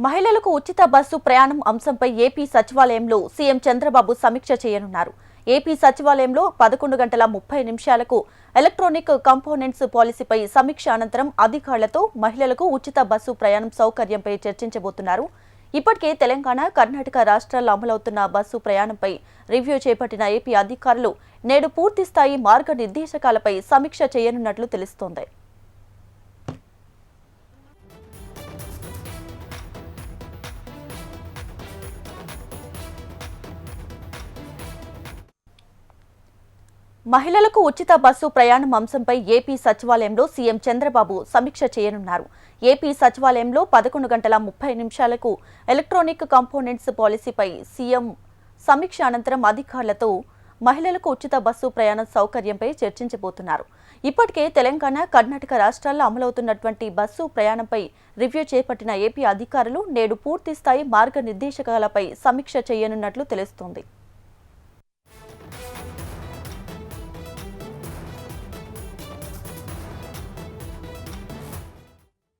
మహిళలకు ఉచిత బస్సు ప్రయాణం అంశంపై ఏపీ సచివాలయంలో సీఎం చంద్రబాబు సమీక్ష చేయనున్నారు. ఏపీ సచివాలయంలో 11:30 ఎలక్ట్రానిక్ కంపోనెంట్స్ పాలసీపై సమీక్ష అనంతరం అధికారులతో మహిళలకు ఉచిత బస్సు ప్రయాణం సౌకర్యంపై చర్చించబోతున్నారు. ఇప్పటికే తెలంగాణ, కర్ణాటక రాష్ట్రాల్లో అమలవుతున్న బస్సు ప్రయాణంపై రివ్యూ చేపట్టిన ఏపీ అధికారులు నేడు పూర్తిస్థాయి మార్గనిర్దేశకాలపై సమీక్ష చేయనున్నట్లు తెలుస్తోంది. మహిళలకు ఉచిత బస్సు ప్రయాణం అంశంపై ఏపీ సచివాలయంలో సీఎం చంద్రబాబు సమీక్ష చేయనున్నారు. ఏపీ సచివాలయంలో 11:30 ఎలక్ట్రానిక్ కంపోనెంట్స్ పాలసీపై సీఎం సమీక్ష అనంతరం అధికారులతో మహిళలకు ఉచిత బస్సు ప్రయాణ సౌకర్యంపై చర్చించబోతున్నారు. ఇప్పటికే తెలంగాణ, కర్ణాటక రాష్ట్రాల్లో అమలవుతున్నటువంటి బస్సు ప్రయాణంపై రివ్యూ చేపట్టిన ఏపీ అధికారులు నేడు పూర్తిస్థాయి మార్గనిర్దేశకాలపై సమీక్ష చేయనున్నట్లు తెలుస్తోంది.